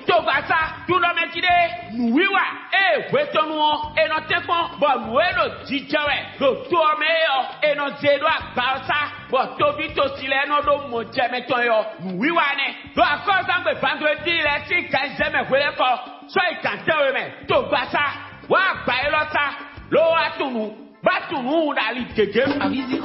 Tobasa, tout le monde qui est, nous, oui, wetonou, et notre téléphone, bon, nous, et nos djidjawe, nos tourmeo, et nos zédois, barça, bon, tobito, silé, nos dos, mon djemeton, yo, nous, oui, donc, à cause d'un peu, vendredi, les filles, quand j'aime, vous les corps, soit canté, mais, Tobasa, wa, bailota, lo, atounou, batounou, dali, teke, avizi,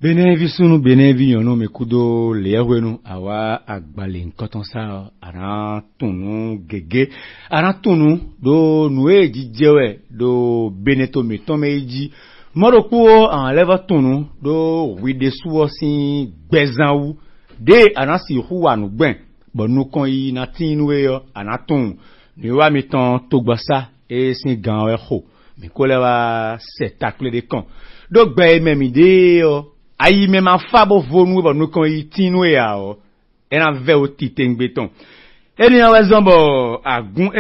Benevi sunu benevi yono mekudo lewenu awa agbalen kotonsa aran tunu gege aran tunu do noue jijewe do beneto metomeji morokuo enleva tunu do widesuo sin gbezanwu de aran si huwa nu gben bonu kon yi na tinwe yo anatun ni wa mitan togbasa e sin ganwe ho mi kolewa setakle de kan do gbe memide yo ayi même en fabo vonu ba nous kon itinu ya o ena ve o titengbeton eni en raison bo agun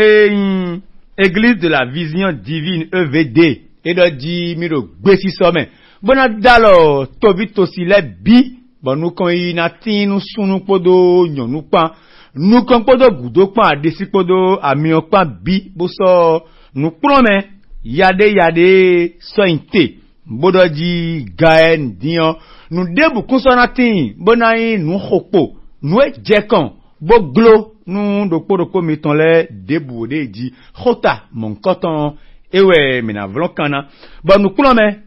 église de la vision divine EVD et do di mi do gbe si so men bona dalo tobi to si le bi bo nous kon ina tinu sunu podo nyonu pan nous kon podo gudo pan adesi podo ami o pan bi bo so nous promet yade so inte bodo di gaen dion nous debu konsonatin bonayi nous hopo nous jekan bo glo nous do podoko mitonle debu de di hota mon coton ewe mina vlonkana ba nous klome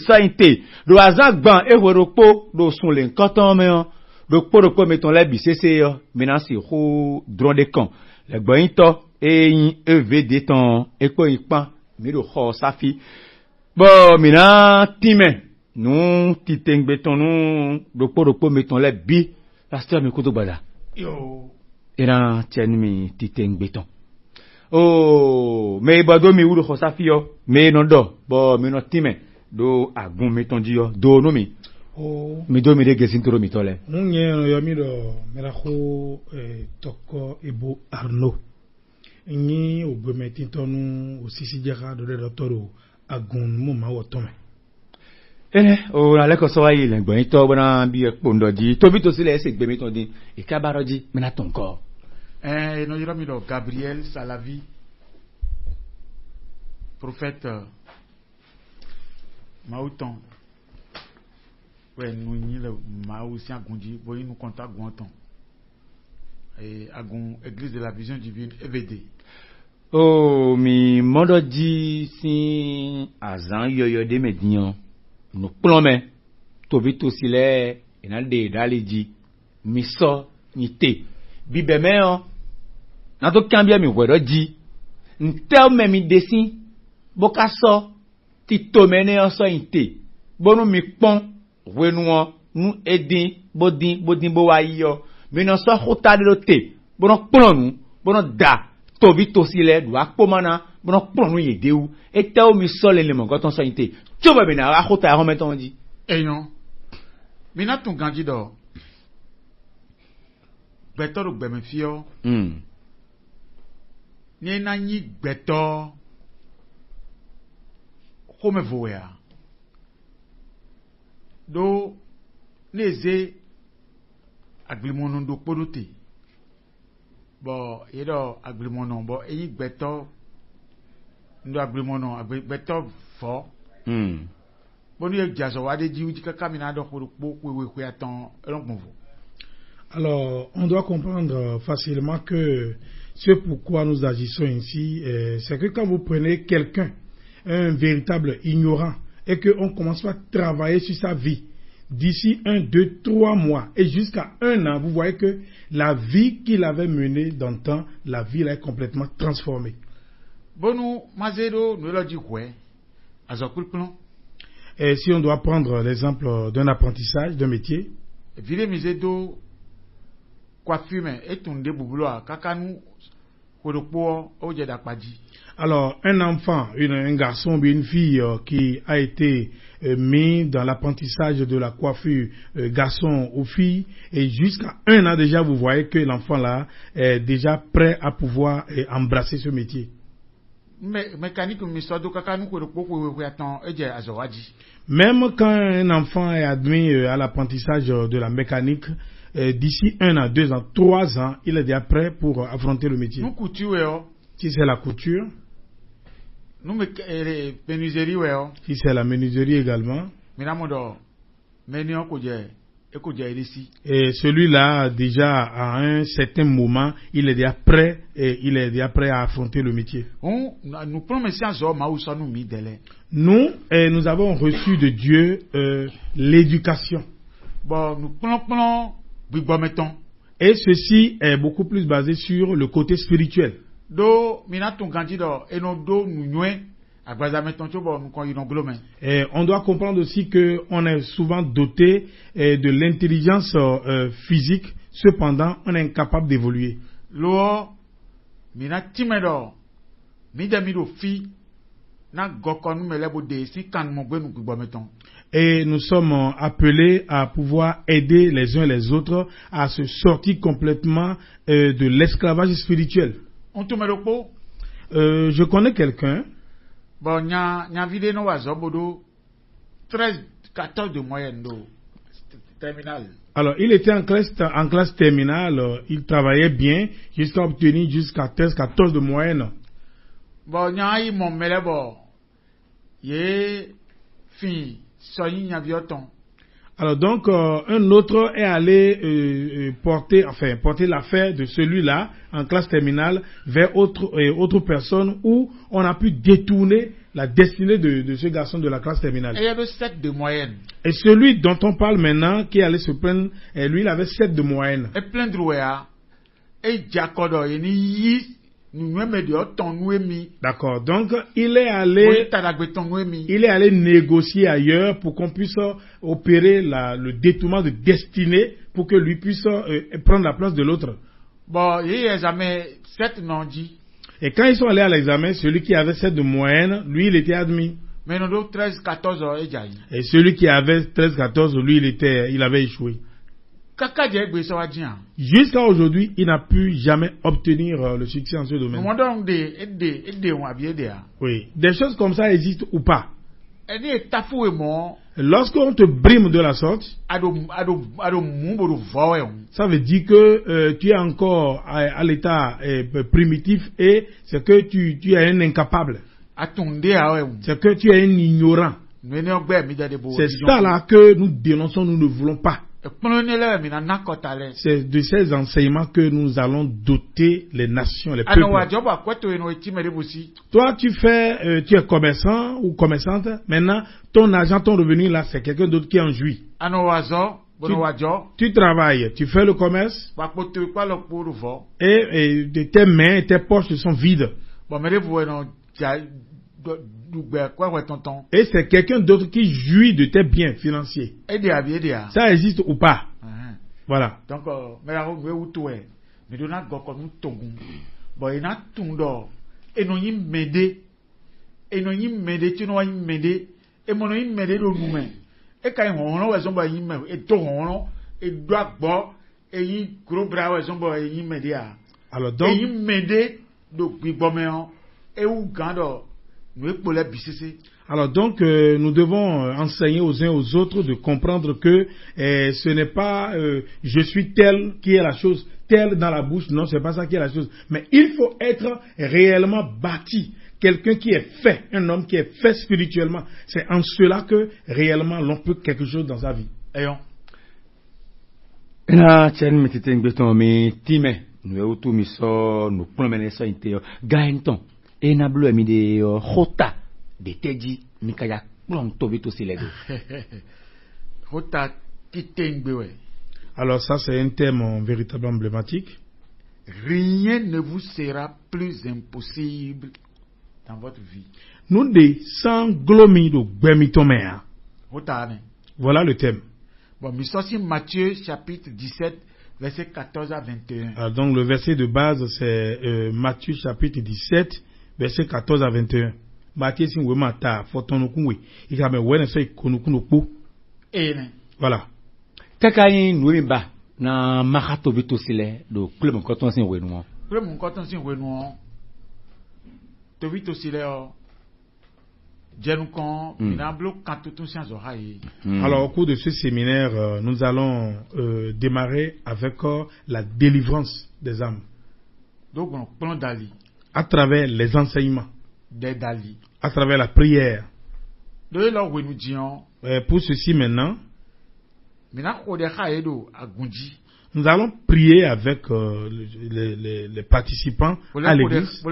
sainte do azagban eweropo do sunle coton me do podoko mitonle bisese yo mina si ho drone kan le gboyito yin EVD ton eko ipan mi do ho safi bon mina time nous titeng beton nous do meton le bi pasteur mi kuto bada yo era tieni mi titeng beton oh me bado mi wuro khosafi yo me no do bo mi no time do agun meton di yo do no mi oh mi do mi de gesin toro mi tole munye yo mi do mera ko toko ebo Arnaud ni ogbemetin tonu osisi jeka do de docteur agun mo ma wotome o la ko so ayi le gbon to bona bi epondo di tobi to sile se gbe mi ton di e kabaroji mena ton ko no yiro mi do Gabriel Salavi prophète Mauton ouais nous ni le ma aussi agundi boy nous contact gonton et agun église de la vision divine EVD. Oh mi modo di si azan yoyo de median no plome tobi to sile enalde daliji mi so ni te bibe me o na to kambia mi wedo ji ntel me mi desin boka so ti to mene o so inte bonu mi pon wenu o nu edin bodin bo wa yo mi no so hota de lote bono plonu bono da tobi to sile do akpomana bono plonu yedewu etel mi so le mo goton so inte Choba bina a khota a remeton di. Eyon. Mina ton gandi do. Beto do gbe me fio. Ni na ni beto. Ko me voya. Do neze aglimono do podote. Bo yedo aglimono bo eyi beto ndo aglimono beto fo. Alors, on doit comprendre facilement que ce pourquoi nous agissons ainsi, c'est que quand vous prenez quelqu'un, un véritable ignorant, et qu'on commence à travailler sur sa vie, d'ici 1, 2, 3 mois, et jusqu'à 1 an, vous voyez que la vie qu'il avait menée dans le temps, la vie là est complètement transformée. Et si on doit prendre l'exemple d'un apprentissage, d'un métier, alors un enfant, un garçon ou une fille qui a été mis dans l'apprentissage de la coiffure garçon ou fille, et jusqu'à 1 an déjà, vous voyez que l'enfant là est déjà prêt à pouvoir embrasser ce métier. mécanique mi sort do kaka nous ko ko attend e je azowaji. Même quand un enfant est admis à l'apprentissage de la mécanique, d'ici 1 an, 2 ans, 3 ans, il est déjà prêt pour affronter le métier. Nous couture Si c'est la couture, nous menuiserie si c'est la menuiserie également, et celui-là, déjà, à un certain moment, il est déjà prêt, à affronter le métier. Nous avons reçu de Dieu l'éducation. Et ceci est beaucoup plus basé sur le côté spirituel. Et on doit comprendre aussi qu'on est souvent doté de l'intelligence physique, cependant on est incapable d'évoluer. Et nous sommes appelés à pouvoir aider les uns les autres à se sortir complètement de l'esclavage spirituel. Je connais quelqu'un. Bon, il y a vidéo no wazobodo 13-14 de moyenne terminale. Alors, il était en classe terminale, il travaillait bien jusqu'à obtenir jusqu'à 13-14 de moyenne. Bon, il y a mon melebo. Yé fin soyi nyavioton. Alors donc un autre est allé porter l'affaire de celui-là en classe terminale vers autre personne où on a pu détourner la destinée de ce garçon de la classe terminale. Et il y avait 7 de moyenne. Et celui dont on parle maintenant qui allait se plaindre, lui il avait 7 de moyenne. Et plaindre et Jacodo d'accord, donc il est allé négocier ailleurs pour qu'on puisse opérer le détournement de destinée pour que lui puisse prendre la place de l'autre. Bon, il y a jamais 7 non dit. Et quand ils sont allés à l'examen, celui qui avait 7 de moyenne, lui il était admis. Mais non, 13-14 et celui qui avait 13-14, lui il avait échoué. Jusqu'à aujourd'hui, il n'a pu jamais obtenir le succès en ce domaine. Oui, des choses comme ça existent ou pas. Lorsqu'on te brime de la sorte, ça veut dire que tu es encore à l'état primitif et c'est que tu es un incapable. C'est que tu es un ignorant. C'est ça là que nous dénonçons, nous ne voulons pas. C'est de ces enseignements que nous allons doter les nations, les peuples. Toi, tu es commerçant ou commerçante. Maintenant, ton argent, ton revenu là, c'est quelqu'un d'autre qui en jouit. Tu travailles, tu fais le commerce. Et tes mains et tes poches sont vides. Et c'est quelqu'un d'autre qui jouit de tes biens financiers. Ça existe ou pas? Voilà. Donc, alors donc, nous devons enseigner aux uns aux autres de comprendre que ce n'est pas je suis tel qui est la chose, tel dans la bouche, non, c'est pas ça qui est la chose. Mais il faut être réellement bâti, quelqu'un qui est fait, un homme qui est fait spirituellement. C'est en cela que réellement l'on peut quelque chose dans sa vie. Ayons. Enablo mi de hota de teji mikaya plon tobito siledo. Hota kitengbewe. Alors ça c'est un thème véritablement emblématique. Rien ne vous sera plus impossible dans votre vie. Nous de sans glomido gbemitomea. Hota ne. Voilà le thème. Bon, mi sorti Matthieu chapitre 17 verset 14 à 21. Alors, donc le verset de base c'est Matthieu chapitre 17 verset 14 à 21. Matthieu si wema ta fotonukunwe. Il a me wena so ikonukunopo. Voilà. Takayin nwemba na makato bito sile do club koton sin wenu. Club koton sin wenu. to vite aussi là jenu kon mina blo quand tout science oreille. Alors au cours de ce séminaire, nous allons démarrer avec la délivrance des âmes. Donc on prend dali à travers les enseignements, des dali, à travers la prière. De là où nous disons pour ceci maintenant, mina ko de khaedo agunji. Nous allons prier avec les participants à l'église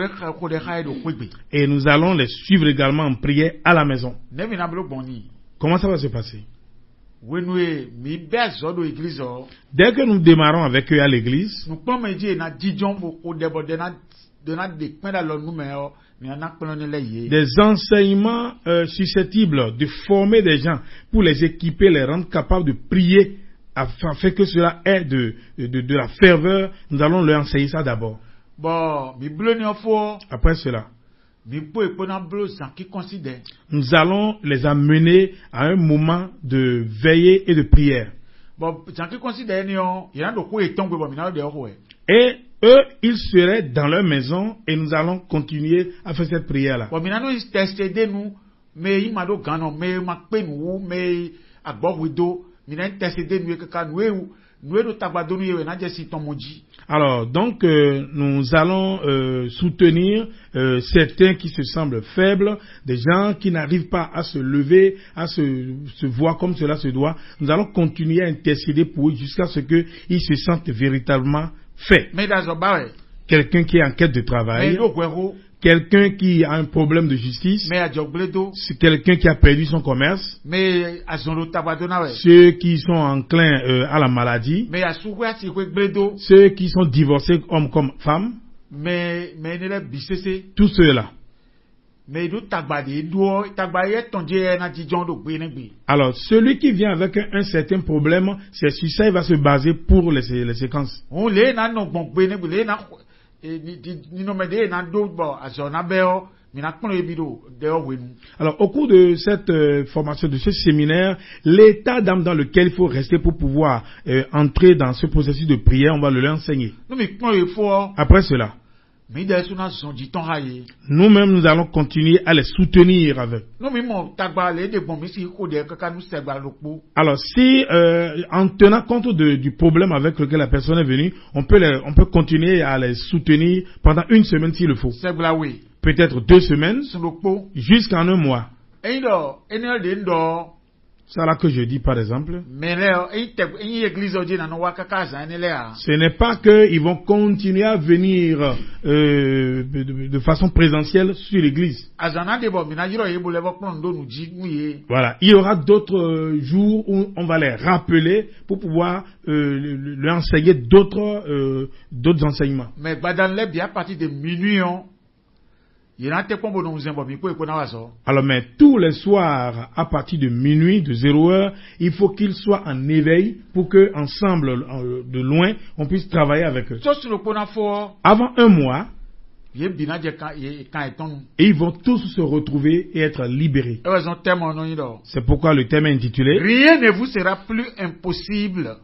et nous allons les suivre également en prière à la maison. Comment ça va se passer? Dès que nous démarrons avec eux à l'église, des enseignements susceptibles de former des gens pour les équiper, les rendre capables de prier afin que cela ait de la ferveur, nous allons leur enseigner ça d'abord. Après cela, nous allons les amener à un moment de veillée et de prière. Et eux, ils seraient dans leur maison et nous allons continuer à faire cette prière-là. Alors, donc, nous allons soutenir certains qui se semblent faibles, des gens qui n'arrivent pas à se lever, à se voir comme cela se doit. Nous allons continuer à intercéder pour eux jusqu'à ce qu'ils se sentent véritablement faits. Quelqu'un qui est en quête de travail, quelqu'un qui a un problème de justice, c'est quelqu'un qui a perdu son commerce, ceux qui sont enclins à la maladie, ceux qui sont divorcés hommes comme femmes, tout cela. Alors, celui qui vient avec un certain problème, c'est sur ça il va se baser pour les séquences. Alors, au cours de cette formation, de ce séminaire, l'état d'âme dans lequel il faut rester pour pouvoir entrer dans ce processus de prière, on va le leur enseigner. Après cela, nous-mêmes, nous allons continuer à les soutenir avec. Alors, si en tenant compte du problème avec lequel la personne est venue, on peut continuer à les soutenir pendant une semaine s'il le faut. Peut-être 2 semaines, jusqu'à 1 mois. C'est là que je dis par exemple. Ce n'est pas qu'ils vont continuer à venir de façon présentielle sur l'église. Voilà. Il y aura d'autres jours où on va les rappeler pour pouvoir leur enseigner d'autres enseignements. Mais à partir de minuit, alors, mais tous les soirs, à partir de minuit, de 0h, il faut qu'ils soient en éveil pour que, ensemble, de loin, on puisse travailler avec eux. Avant 1 mois, et ils vont tous se retrouver et être libérés. C'est pourquoi le thème est intitulé Rien ne vous sera plus impossible.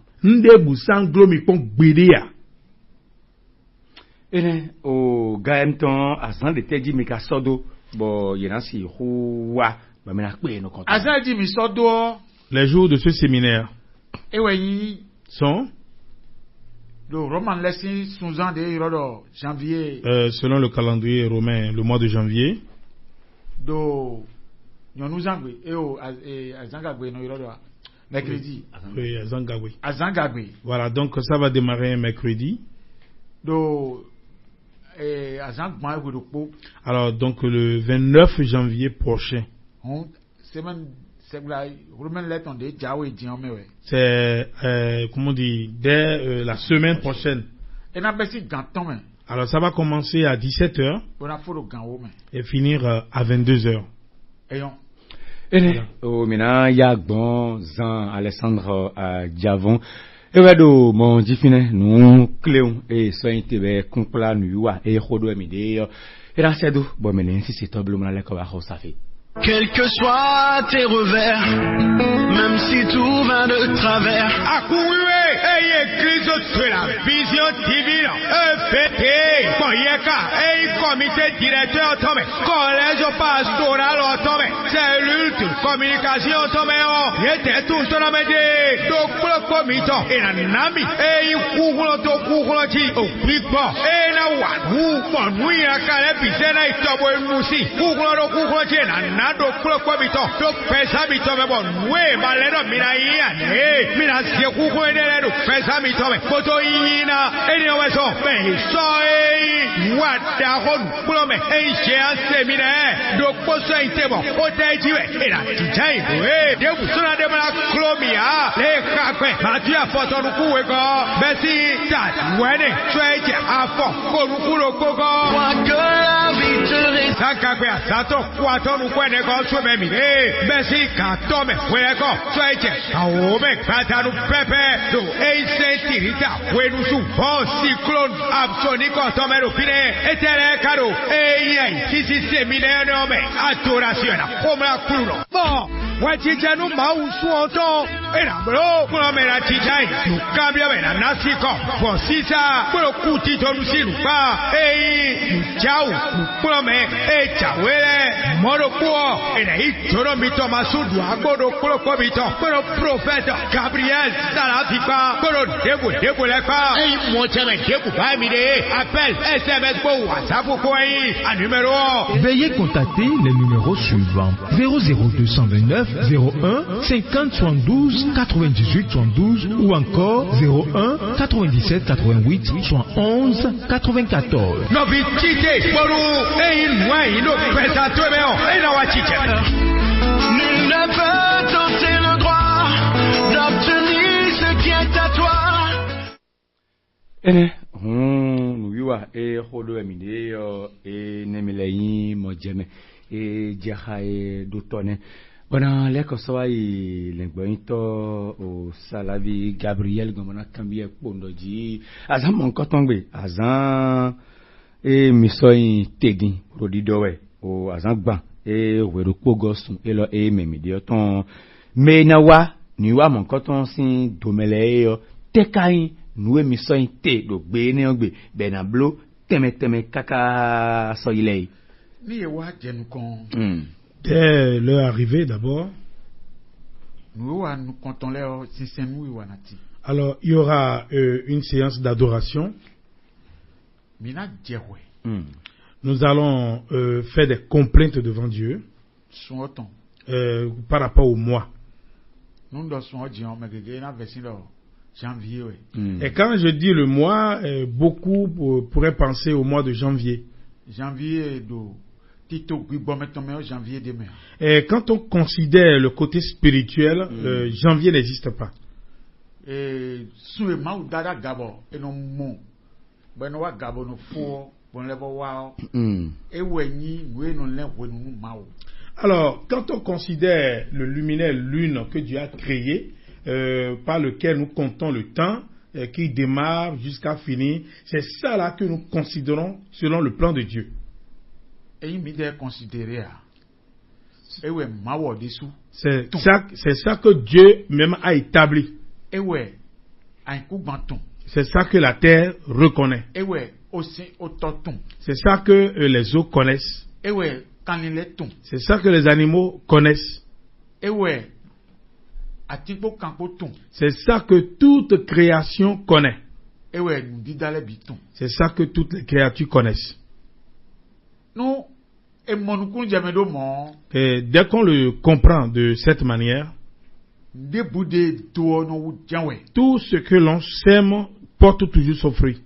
Au gaemton azan de tedi meka sodo bo yenasi huwa ba mena pe no konta. Azan di mi sodo. Les jours de ce séminaire sont le roman lesson sunzan de irodo janvier. Selon le calendrier romain, le mois de janvier. Do nyonuzangwe azangagwe no irodo mercredi. Oui, azangagwe. Voilà, donc ça va démarrer mercredi. Do alors donc le 29 janvier prochain. C'est comment dire, dès la semaine prochaine. Alors ça va commencer à 17h et finir à 22h. Oh mina yagbon Zan Alexandre Diavon. Ewedo mon difine nous cléon et soin tebe kumpla nuwa e khodo emide. Era sedu bo menen si c'est tableau na le ko ba khosafi. Quels que soient tes revers, même si tout va de travers. Akoué, église de la vision divine, EPT, Koyeka, comité directeur Tomé, collège pastoral Tomé, cellule de communication Tomé, était tout sur la médée, donc le comité, et la nami, et Koulo to Koulo ti, au Pipo, et la Wadou, Monui, la Calépizena, et Tobo Moussi, Koulo ti, la do klo kwa bito do pesa bito me bon we balero mina iya mina sie ku ko ene do pesa bito me foto ina ene o so be so wada hon klo me e je ase mina do poso itebo o te jiwe ina tijai we de busura de mala klomia le kakwe mati afoto nu ku we go besi that wene tweje afo ko nu ku lo gogo Quoi que la vie te reste. sakakwe asato kwato nu kwene go so me mi besi kato me we go tweje awo me kata nu pepe do e sentirita we nu su bon cyclone absonico to me ro fine etere karo sisi semine no me adoración como la culo bon wachicha nu mausu oto era bro como me la chichai nu cambia vera nasiko bon sisa pero kutito nu silu pa chao como me chawele moro kuo era itoro mito masudu agodo kulo mito pero profeta Gabriel Salafika pero debo le pa mo chame debo pa mi de appel SMS pour WhatsApp ko a numéro. Veuillez contacter les numéros suivants 00229 01 50 72 98 72 ou encore 01 97 88 71 94. No vitite boru moi no pesa tuemeo ina wachiche. Nul ne peut tenter le droit d'obtenir ce qui est à toi. Nuiwa hodo emide nemeleyi mojeme jaha dotone bona leko sawai lengboyito o salavi Gabriel gomona kambie pondoji azan mon kotongbe azan misoyin tegin rodidowe o azan gban wero pogosun elo memide ton menawa niwa mon koton sin domele tekayin nous émissions té do gbé ogbe benablo teme kaka soilei ni wa jenu kon dès leur arrivée d'abord nous wa nous comptons les système wa nati alors il y aura une séance d'adoration mina djewe nous allons faire des complaintes devant Dieu par rapport au mois nous doit son dion megege na version janvier, oui. Et quand je dis le mois, beaucoup pourraient penser au mois de janvier. Janvier, janvier demain. Et quand on considère le côté spirituel, janvier n'existe pas. Et alors, quand on considère le luminaire lune que Dieu a créé, par lequel nous comptons le temps qui démarre jusqu'à finir, c'est ça là que nous considérons selon le plan de Dieu. C'est ça que Dieu même a établi. C'est ça que la terre reconnaît. C'est ça que les eaux connaissent. C'est ça que les animaux connaissent. C'est ça que toute création connaît. C'est ça que toutes les créatures connaissent. Et dès qu'on le comprend de cette manière, tout ce que l'on sème porte toujours son fruit.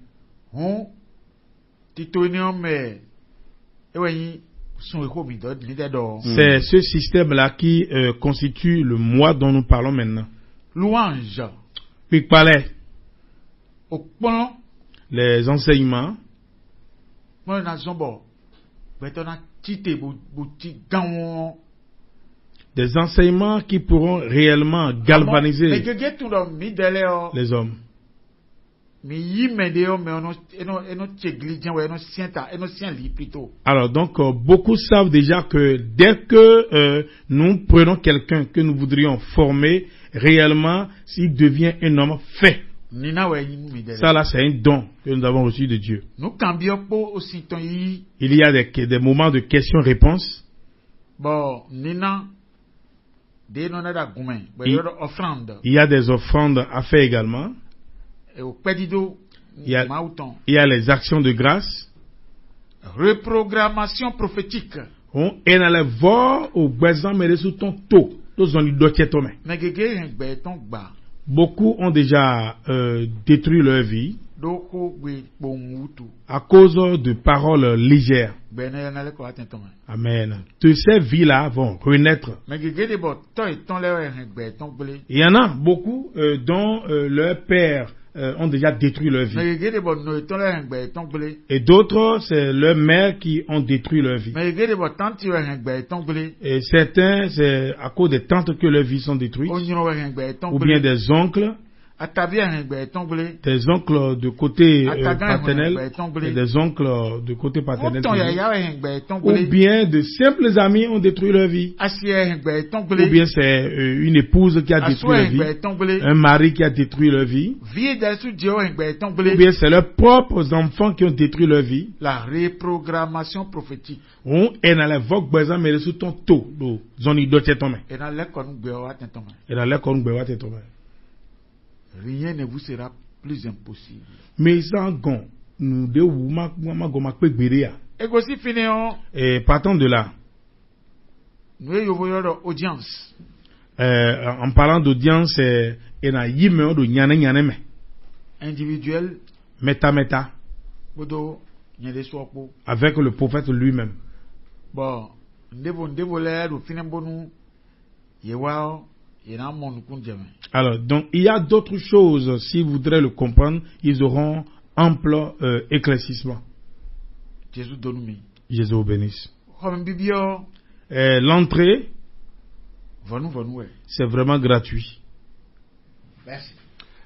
C'est ce système-là qui constitue le mois dont nous parlons maintenant. Louange. Puis palais. Les enseignements. Des enseignements qui pourront réellement galvaniser les hommes. Alors donc beaucoup savent déjà que dès que nous prenons quelqu'un que nous voudrions former réellement, s'il devient un homme fait. Ça là c'est un don que nous avons reçu de Dieu. Il y a des moments de questions-réponses. Il y a des offrandes à faire également. Il y a les actions de grâce. Reprogrammation prophétique. On est allé voir au besoin mais sous ton taux. Beaucoup ont déjà détruit leur vie à cause de paroles légères. Amen. Toutes ces vies-là vont renaître. Il y en a beaucoup dont leur père ont déjà détruit leur vie. Et d'autres, c'est leur mère qui ont détruit leur vie. Et certains, c'est à cause des tantes que leurs vies sont détruites. Ou bien des oncles. Des oncles de côté paternel et des oncles de côté paternel. Ou bien de simples amis ont détruit leur vie. Ou bien c'est une épouse qui a détruit leur vie. Un mari qui a détruit leur vie. Ou bien c'est leurs propres enfants qui ont détruit leur vie. La reprogrammation prophétique. On est dans les vogues besoin mais sous ton taux. Zoni doté ton main. Et dans les connu rien ne vous sera plus impossible. Mais ça gon nous de ma goma pe gbere. Et aussi finissons. Et partant de là. Nous avons audience. En parlant d'audience, et na yime do nyane nyane me. Individuel. Meta. Bodo nyade sopo. Avec le prophète lui-même. Bon, ndevo le do finembonu yewao. Alors, donc, il y a d'autres choses, s'ils voudraient le comprendre, ils auront ample éclaircissement. Jésus vous bénisse. L'entrée, c'est vraiment gratuit. Merci.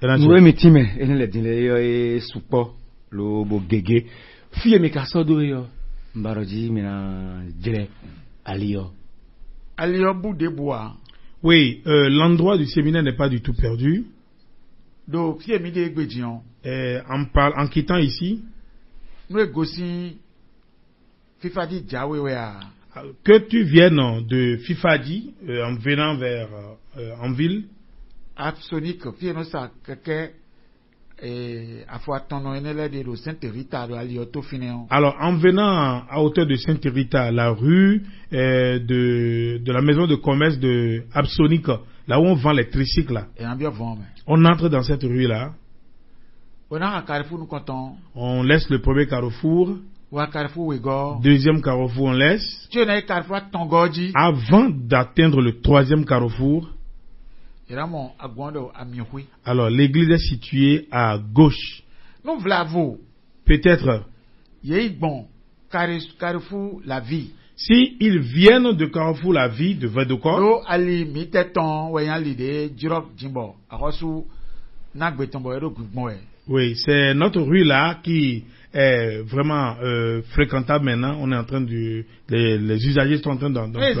Nous émettons les délais support le beau gégé. Fille mes cassodo yo, mbaroji mina délai alio. Alio bout de bois. Oui, l'endroit du séminaire n'est pas du tout perdu. Donc, en quittant ici, que tu viennes de Fifadi en venant vers en ville, alors en venant à hauteur de Sainte Rita, la rue de la maison de commerce de Absonic, là où on vend les tricycles là, on entre dans cette rue là, on laisse le premier carrefour, deuxième carrefour on laisse, avant d'atteindre le troisième carrefour. Alors, l'église est située à gauche. Peut-être. Carrefour La Vie. Si ils viennent de Carrefour La Vie, de Vedokor. Oui, c'est notre rue là qui est vraiment fréquentable maintenant. On est en train de. Les usagers sont en train d'entrer.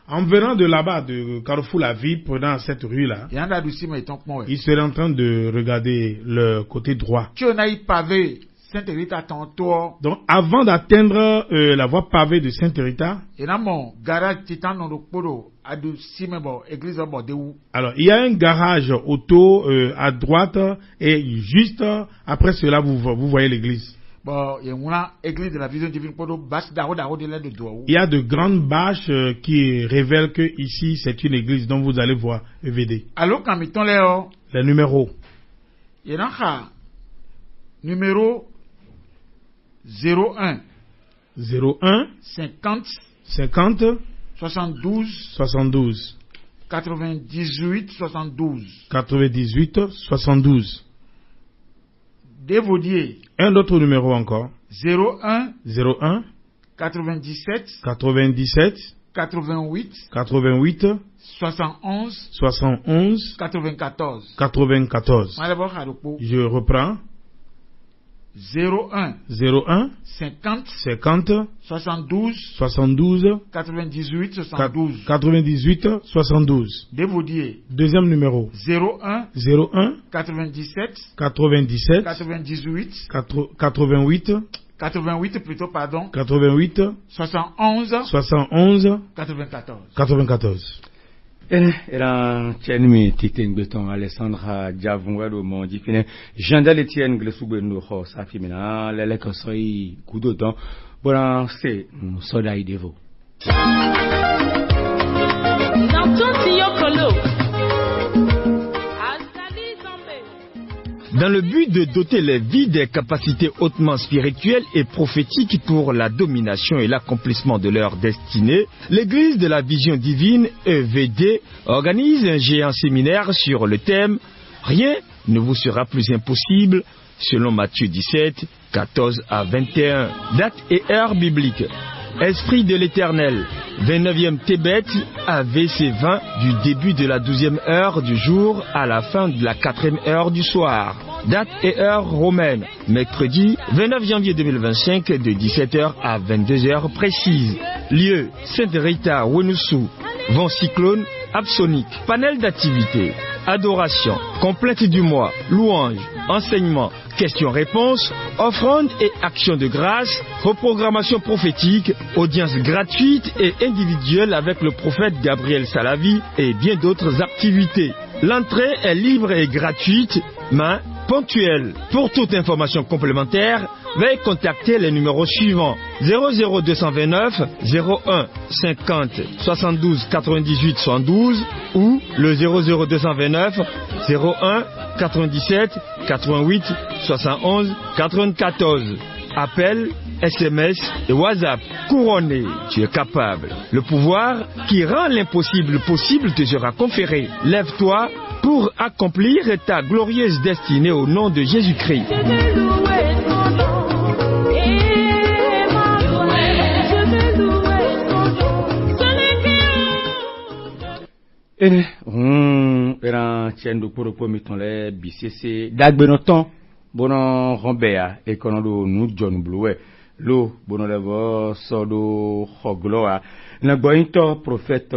En venant de là-bas, de Carrefour La Vie, prenant cette rue-là, ils seraient en train de regarder le côté droit. Donc, avant d'atteindre la voie pavée de Sainte-Rita, alors, il y a un garage auto à droite et juste après cela, vous voyez l'église. Il y a de grandes bâches qui révèlent que ici c'est une église dont vous allez voir EVD. Les numéros. Numéro 01 50 72 98 72. Dévodier. Un autre numéro encore. 01 97 88 88 71 71 94. 94. Je reprends. 01 50 72 98 72. Deuxième numéro. 01 97 98 71 94. Era tieni mi titen beton Alessandra Diavunwado mon difine Jandal Etienne Glesubeno ho safimina lele ko soi kudo don bon c'est soda idevo. Dans le but de doter les vies des capacités hautement spirituelles et prophétiques pour la domination et l'accomplissement de leur destinée, l'Église de la Vision Divine, EVD, organise un géant séminaire sur le thème « Rien ne vous sera plus impossible » selon Matthieu 17, 14 à 21. Date et heure biblique. Esprit de l'Éternel, 29e Tébet, AVC 20, du début de la 12e heure du jour à la fin de la 4e heure du soir. Date et heure romaine, mercredi 29 janvier 2025 de 17h à 22h précises. Lieu, Sainte Rita, Wenoussou, vent cyclone, absonique. Panel d'activités, adoration, complète du mois, louange, enseignement, questions-réponses, offrandes et actions de grâce, reprogrammation prophétique, audience gratuite et individuelle avec le prophète Gabriel Salavi et bien d'autres activités. L'entrée est libre et gratuite, mais ponctuelle. Pour toute information complémentaire, veuillez contacter les numéros suivants: 00229 01 50 72 98 72 ou le 00229 01 97 88 71 94. Appel, SMS et WhatsApp. Couronné, tu es capable. Le pouvoir qui rend l'impossible possible te sera conféré. Lève-toi pour accomplir ta glorieuse destinée au nom de Jésus-Christ. Era tiendo pour miton le BCC dagbenoton bonon rombea e konodo nu John Blue lo bonon levo sodo hogloa na gointo prophète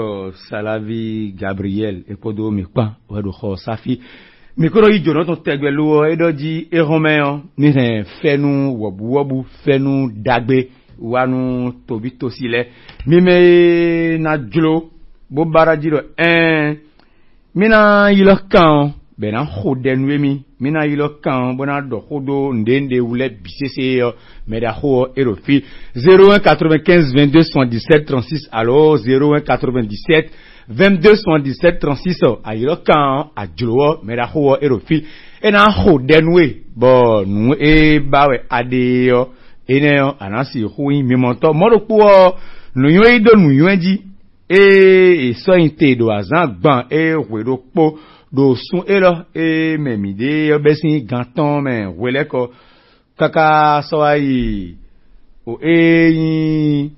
Salavi Gabriel e kodo mi pa wado ho safi mi kodo yi jonoton tegbelu e doji e romeo ni fenu wobu fenu dagbe wanu tobito sile mi me na jlo bo barajiro mina yilo kan bena khoden mina yilo kan bona do khodo ndende wule BCC meda ho erofi 01 95 22 77 36 alors 01 97 22 77 36 ayilo kan ajlo meda ho erofi ena khoden we bo nu e bawe adeyo eneo anasi hui mimonto modokuo nu yoy do nu yoji e so inte do azan gban e wedo po do sun elo e memide obesin ganton men weleko kaka so ayi o e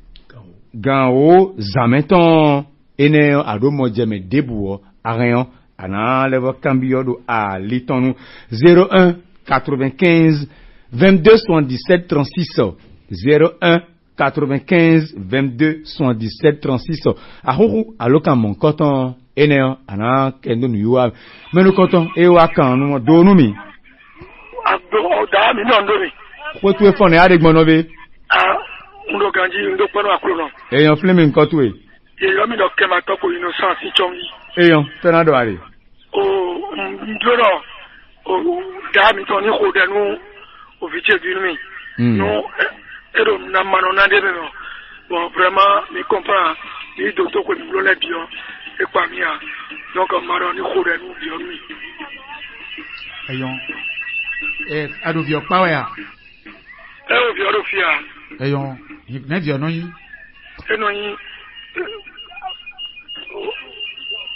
gan o zameton ene adomo jeme debuo arion ana levo cambio do a litonu 01 95 22 77 36 01 95 22 77 36 ahuru aloka mon koton eneo ana kendo nuwa menu koton e wa kan nu do nu mi ado da mi no ndori ko tu e fon e ade gbono be ndo ganji ndo pano akuro no eyan flemi nkan tu e yo mi do kema to ko innocence si chomi eyan tenado are o ndoro o da mi to ni ko denu o fiche du mi no ero na mano na de no bon vraiment mi comprend ni docteur ko mi lo le bio e pa mi a donc maro ni ko denu bio mi eyon ado bio pa ya bio do fia eyon ne bio no yin eno yin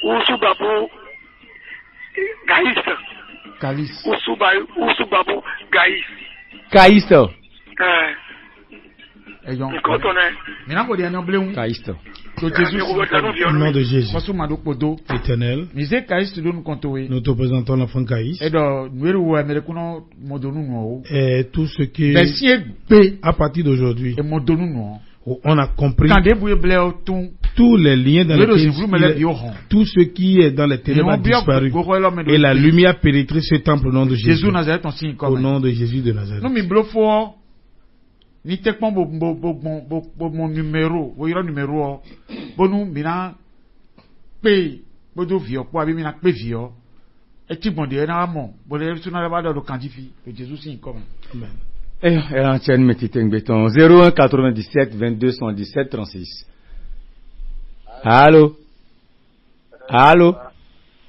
usu babu Gaïs usu babu Gaïs eyon kotone mina ko dia no bleun Gaïs Au nom de Jésus. Éternel, nous te présentons l'enfant Caïs. Et tout ce qui est à partir d'aujourd'hui, on a compris tous les liens dans lesquels tout ce qui est dans les ténèbres a disparu et la lumière a pénétré ce temple au nom de Jésus. Au nom de Jésus de Nazareth. Ni te kpɔn bo numéro bo yɔrɔ numéro bonu mina kpe bodo viɔ kpɔ abi mina kpe viɔ eti gbɔn de ɛna mɔ bɔlɛ suna ba dɔ do kanjifi que Jésus signe comme. Amen. Et en tienne metite ngbeton 01 97 22 117 36. Allô. Allô.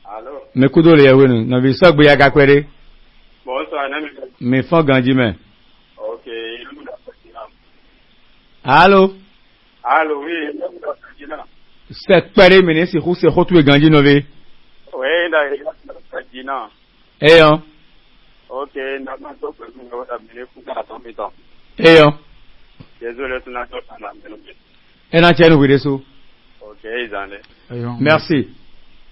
Allô. Me kudo le yawenu na bi so gbe ya gakwere. Bonsoir na me fo ganji me. Okay. Allô. Allô, oui. C'est pere mene si khu se khotu e ganji nove. Oui, da. Eh on. Okay, na to ko ngo da mene ku ka to mi to. Eh on. Désolé, tu n'as pas la mene. Et na tienne oui deso. Okay, zane. Merci.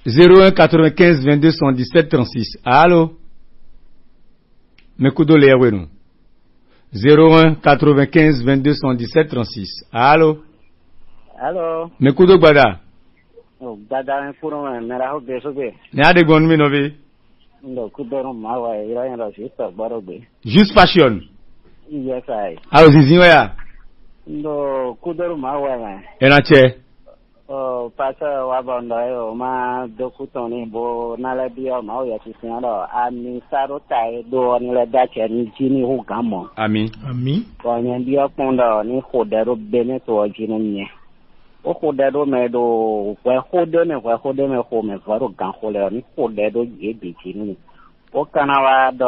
01 95 22 117 36. Allô. Me kudo le yawenu. 01 95 22 117 36. Allô. Allô. Me kudo gbada. O gbada en furo mera ho beso be. Ne ade gon mi novi. Ndo kudo ma wa ira en la fiesta baro be. Just fashion. Yes I. Alo zizinho ya. Ndo kudo ma wa ma. Ena che. O pasa wa bando yo ma do kutoni bo na la bio ma o ya ti sin ro ami saro tai do ni le da che ni jini hu gamo. Ami. Ami. Ko nyen bio kondo ni hodero bene to jini nye. O hodero me do kwa hodo me ho me varo gan hole ni hodero je bi jini. O kana wa do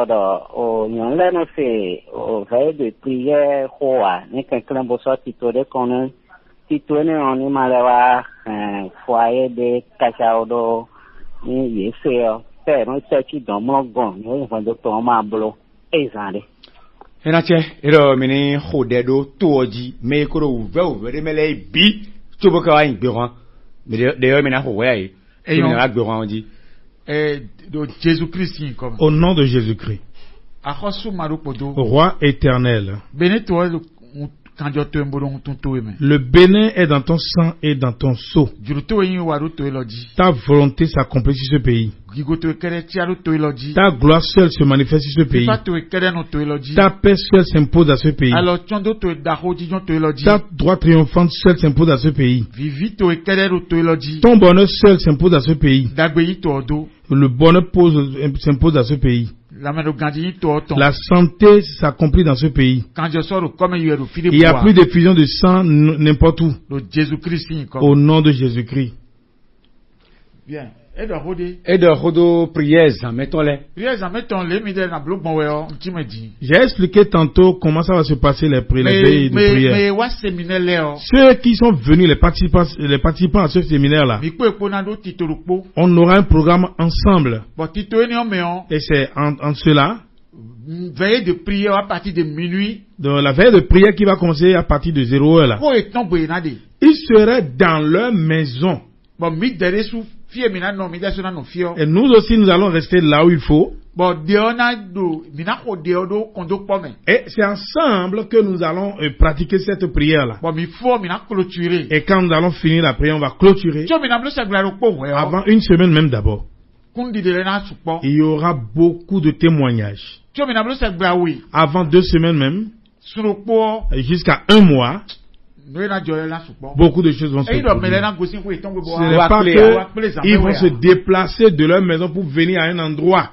o nyon le no se o vai de prier hoa ni kan klambo so ti to de kono Tituene oni malewa foyer de Kachaodo ni yeseo pero sechi domogon ni fondo to ma blo ezande enache ero mini khodedo toji me koro uve mele bi tuboka wa ngberan me de yo mena ho wa yi e yo na ngberan di de Jésus-Christ comme au nom de Jésus-Christ au roi éternel. Le bénin est dans ton sang et dans ton sceau. Ta volonté s'accomplit sur ce pays. Ta gloire seule se manifeste sur ce pays. Ta paix seule s'impose à ce pays. Ta droite triomphante seule s'impose à ce pays. Ton bonheur seul s'impose à ce pays. Le bonheur s'impose à ce pays. La santé s'accomplit dans ce pays. Il n'y a plus de fusion de sang n'importe où. Au nom de Jésus-Christ. Bien. Et de rodo prières, mettons-les. J'ai expliqué tantôt comment ça va se passer les veilles de prière. Ceux qui sont venus, les participants à ce séminaire-là, on aura un programme ensemble. Et c'est en cela. Veille de prière à partir de minuit. Donc la veille de prière qui va commencer à partir de 0 heure là. Ils seraient dans leur maison. Et nous aussi, nous allons rester là où il faut. Et c'est ensemble que nous allons pratiquer cette prière-là. Et quand nous allons finir la prière, on va clôturer. Avant une semaine même d'abord. Il y aura beaucoup de témoignages. Avant 2 semaines même. Jusqu'à 1 mois. Beaucoup de choses vont se produire. Ce n'est pas qu'ils vont se déplacer de leur maison pour venir à un endroit.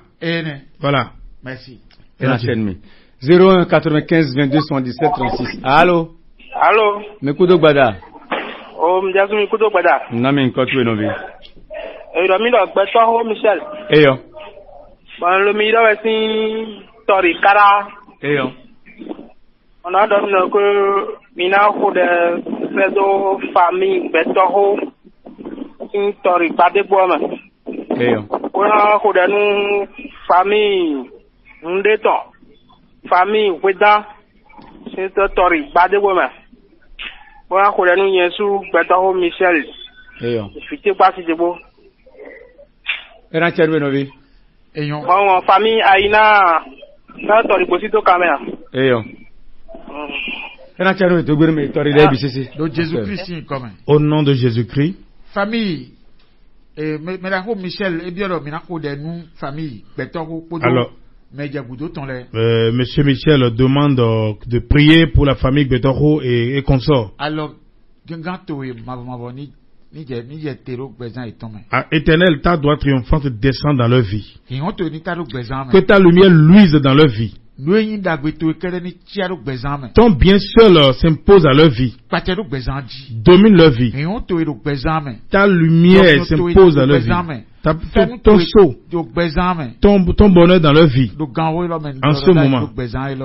Voilà. Merci. 01 95 22 117 36. Allô? Allô? Mekudo Gbada. Oh, m'jazu Mekudo Gbada. Nami nkotwe novi. Rami do gbeto ho Michel. Eyo. Bon le mi do wesin tori kara. Eyo. On a donné que mina ko de sedo famille betoho in tori pade boama. Eyo. Ona ko de nu famille ndeto famille weda c'est tori pade boama. Bon, à quoi nous y est sous Bataho Michel. Eyo. Fité pas si c'est beau. Era cherwe novi. Eyon. Bon, famille Aina, ça t'en déposito caméra. Eyo. Era cherwe to gure me tori le bisisi. Do Jésus-Christ comme. Au nom de Jésus-Christ. Famille. Mais la Michel, et bien, mais la de nous, famille, alors, Monsieur Michel demande de prier pour la famille Betoro et consort. Alors, Éternel, ta droite triomphante descend dans leur vie. Que ta lumière luise dans leur vie. Ton bien seul s'impose à leur vie. Domine leur vie. Ta lumière s'impose à leur vie. Ton sceau, ton bonheur dans leur vie. En ce moment,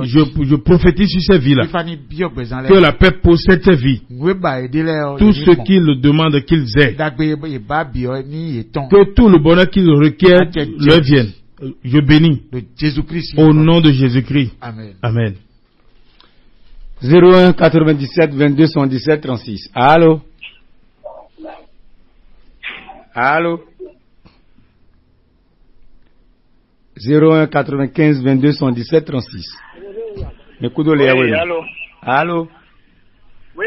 je prophétise sur ces vies-là. Que la paix possède ces vies. Tout ce qu'ils demandent qu'ils aient. Que tout le bonheur qu'ils requièrent leur vienne. Je bénis au nom de Jésus-Christ. Amen. Amen. 01 97 22 117 36. Allô? Allô? 01 95 22 117 36. Mais Kudo le yawe. Allô? Allô? Oui,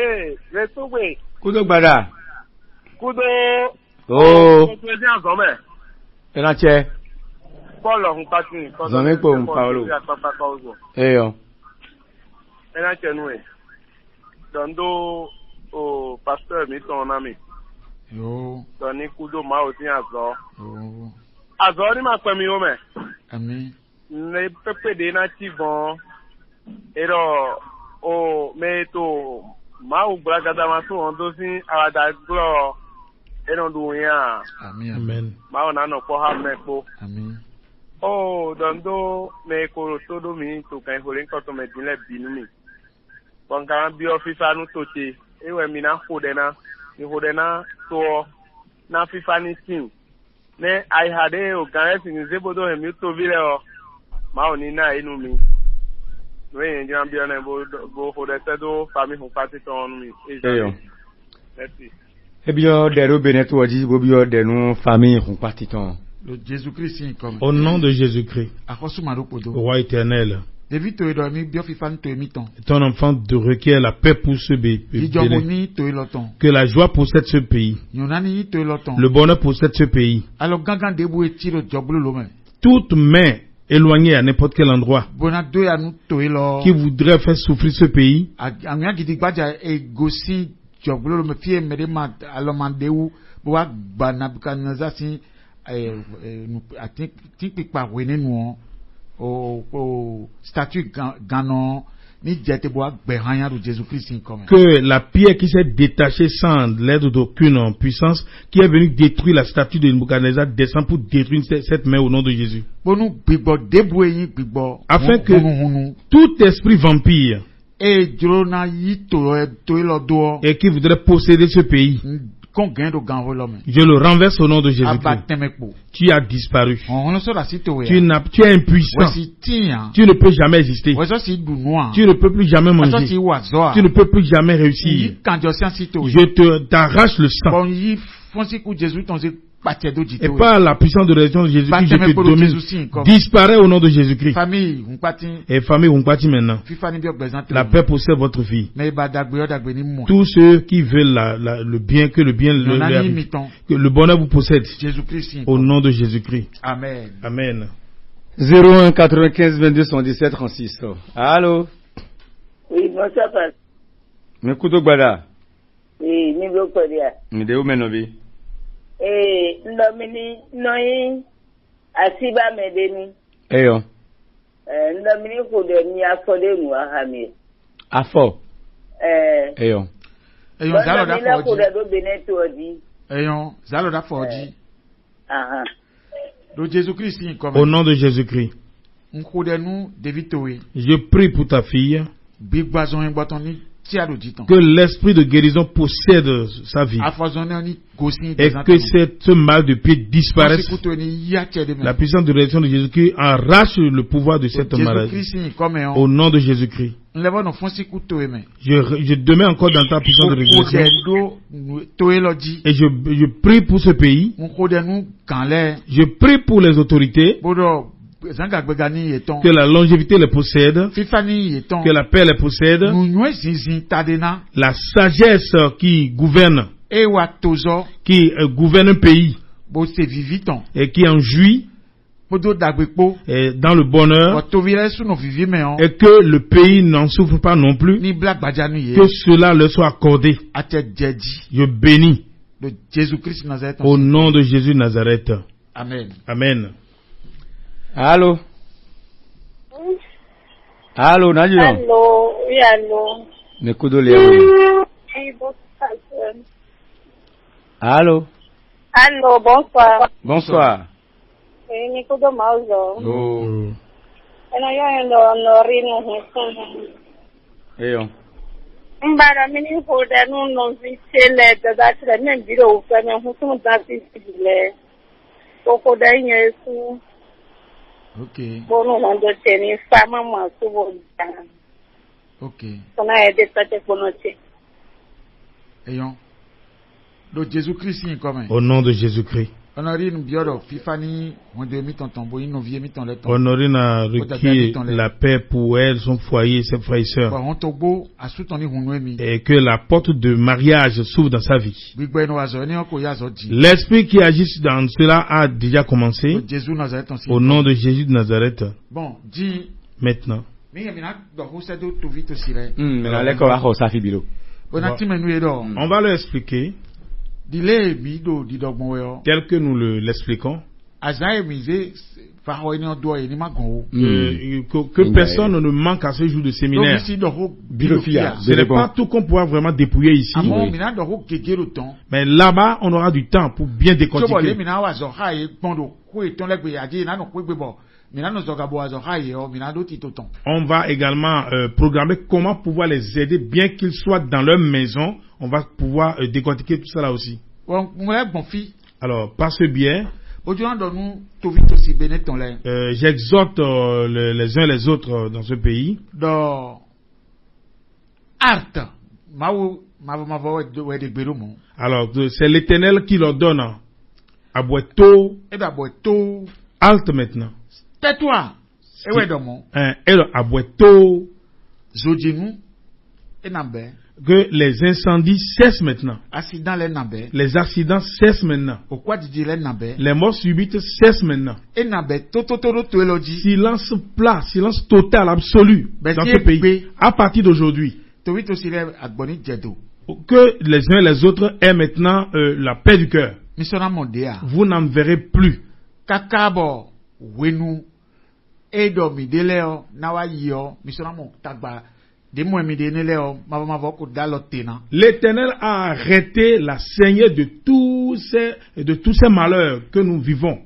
je suis oui. Kudo Bada. Kudo. Oh. Et là, tiens. Paul Humpati. Zame ko Paulo. Eyo. Et là, tiens, oui. Dondo, au pasteur, mi ton ami. Yo. Doni Kudo ma aussi azo. Yo. Azo ni ma kwemi ome. Amen. Ne pepe de na ti bon. Ero o me to ma u bragada ma so ondo sin awada glo. Ero du yan. Amen. Amen. Ma ona no ko ha me po. Amen. Oh, dondo me ko to do mi to kan holen ko to me dinle binu mi. Bon kan bi officer nu to te. Ewe mi na hodena. Ni hodena to na FIFA ni sin. Ne ai hade o gan sin zebodo he mi to vile o. Ma oni na inu mi. We njan bi ona bo hodete do family hu party to on mi. Eyo. Merci. Ebio dero beneto oji bo bio denu famille hu party ton. Le Jésus-Christ comme. Au nom de Jésus-Christ. Roi éternel. Ton enfant te requiert la paix pour ce pays. Que la joie possède ce pays. Le bonheur possède ce pays. Toute main éloignée à n'importe quel endroit qui voudrait faire souffrir ce pays, que la pierre qui s'est détachée sans l'aide d'aucune puissance, qui est venue détruire la statue de Nebuchadnezzar, descend pour détruire cette main au nom de Jésus. Afin que tout esprit vampire et qui voudrait posséder ce pays, je le renverse au nom de Jésus-Christ. Tu as disparu. Tu es impuissant. Tu ne peux jamais exister. Tu ne peux plus jamais manger. Tu ne peux plus jamais réussir. Je t'arrache le sang. Et par la puissance de la résurrection de Jésus-Christ, je te domine. Disparaît au nom de Jésus-Christ. Et famille Humpati maintenant. La paix possède votre vie. Tous ceux qui veulent le bien, que le bonheur vous possède. Au nom de Jésus-Christ. Amen. Amen. 01 95 22 117 36. Allô? Oui, bonsoir, Père. Mekuto Gbada. Oui, niveau Korea. Mideo Menobi. Ndomini noi asiba medeni. Eyo. Ndomini kudeni afode muahami. Afo. Eyo. Eyo zalo da foji. Kudedo beneto odi. Eyo zalo da foji. Aha. Do Jésus-Christ comme. Au nom de Jésus-Christ. Nkudenu devitowe. Je prie pour ta fille. Bigbazon ngbatoni que l'esprit de guérison possède sa vie et que ce mal de pied disparaisse. La puissance de résurrection de Jésus-Christ arrache le pouvoir de cette maladie. Au nom de Jésus-Christ. Je demeure encore dans ta puissance de résurrection. Et je prie pour ce pays. Je prie pour les autorités. Que la longévité les possède, que la paix les possède, la sagesse qui gouverne un pays et qui en jouit et dans le bonheur et que le pays n'en souffre pas non plus, que cela leur soit accordé. Je bénis au nom de Jésus de Nazareth. Amen. Amen. Allô? Allô, Nadio? Allô, oui, allô. Nekudo Léo. Allô? Allô, bonsoir. Bonsoir. Oui, Nekudo Mauzo. Oh. Eyo. Mbara mini hoda no no vitele da tra men biro ka men husu da tisile. Koko da yesu. Okay. Bono mando teni fama masubo. Okay. Sona ede tate konoche. Eyon. Do Jésus-Christ est comme. Au nom de Jésus-Christ. Honorine bioro fifani wonde mi tonton boyi no vie mi ton le ton. Honorine a requis la paix pour elle, son foyer, ses frères et sœurs. Et que la porte de mariage s'ouvre dans sa vie. L'esprit qui agit dans cela a déjà commencé. Au nom de Jésus de Nazareth. Bon, dis maintenant. On va leur expliquer. Tel que nous l'expliquons, que personne ne manque à ce jour de séminaire. Ce n'est pas tout qu'on pourra vraiment dépouiller ici. Mais là-bas, on aura du temps pour bien décortiquer. On va également programmer comment pouvoir les aider bien qu'ils soient dans leur maison. On va pouvoir décortiquer tout ça là aussi. Alors, par ce biais, j'exhorte les uns les autres dans ce pays. Alors, c'est l'Éternel qui leur donne Aboeto, halte maintenant. Tais-toi. Aboeto, que les incendies cessent maintenant. Les accidents cessent maintenant. Les morts subites cessent maintenant. Silence plat, silence total, absolu dans ce pays. À partir d'aujourd'hui, que les uns et les autres aient maintenant la paix du cœur. Vous n'en verrez plus. L'Éternel a arrêté la saignée de tous ces malheurs que nous vivons.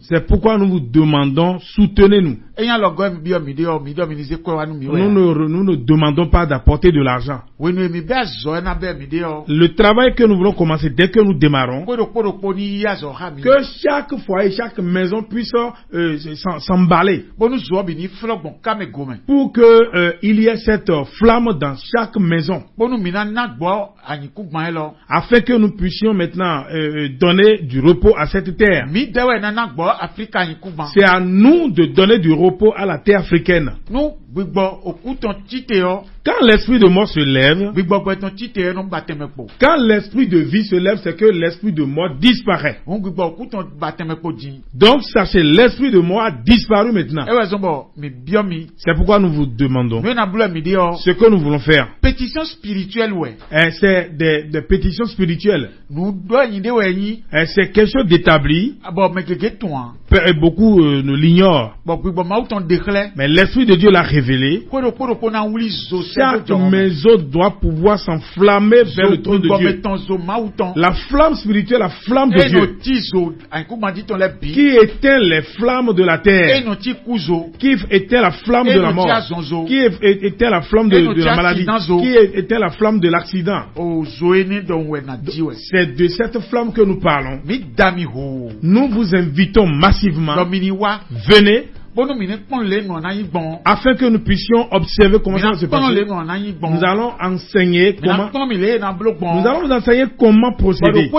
C'est pourquoi nous vous demandons, soutenez-nous. Nous ne demandons pas d'apporter de l'argent. Le travail que nous voulons commencer dès que nous démarrons, que chaque foyer, chaque maison puisse s'emballer. Pour que il y ait cette flamme dans chaque maison, afin que nous puissions maintenant donner du repos à cette terre. C'est à nous de donner du repos à la terre africaine. Quand l'esprit de mort se lève, quand l'esprit de vie se lève, c'est que l'esprit de mort disparaît. Donc sachez, l'esprit de mort a disparu maintenant. C'est pourquoi nous vous demandons ce que nous voulons faire. Pétition spirituelle, c'est des pétitions spirituelles. C'est quelque chose d'établi. Beaucoup l'ignorent. Mais l'esprit de Dieu l'a révélé. révélé, chaque maison doit pouvoir s'enflammer vers le trône de Dieu. La flamme spirituelle, la flamme de Dieu, qui éteint les flammes de la terre, qui éteint la flamme de la mort, qui éteint la flamme de la maladie, qui éteint la flamme de l'accident. C'est de cette flamme que nous parlons. Nous vous invitons massivement. Venez afin que nous puissions observer comment ça se passe. Nous allons enseigner comment. Nous allons vous enseigner comment procéder.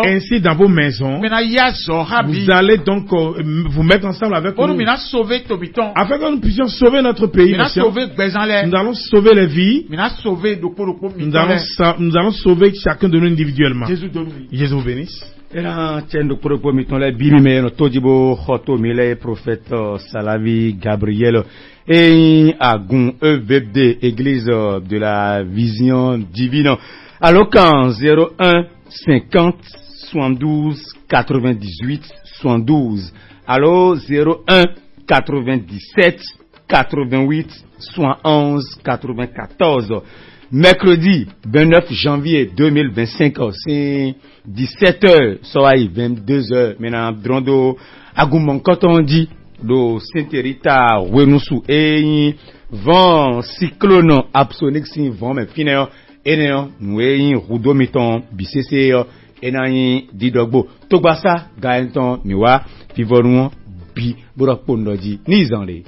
Ainsi, dans vos maisons, vous allez donc vous mettre ensemble avec nous afin que nous puissions sauver notre pays. Nous allons sauver les vies. Nous allons sauver chacun de nous individuellement. Jésus vous bénisse. Era tendo propos miton le birime no todibo khoto mile prophète Salavi Gabriel et agun EVD église de la vision divine à l'ocan 01 50 72 98 72 allo 01 97 88 71 94. Mercredi 29 janvier 2025, c'est 17h, soit 22h. Maintenant, drondo agumon quand dit do Saint-Rita Wenusu et vent cyclone absonique si vent mais finir et nous et rudo miton BCC et nan didogbo togbasa gaenton miwa pivonu bi borapondo di nizanle.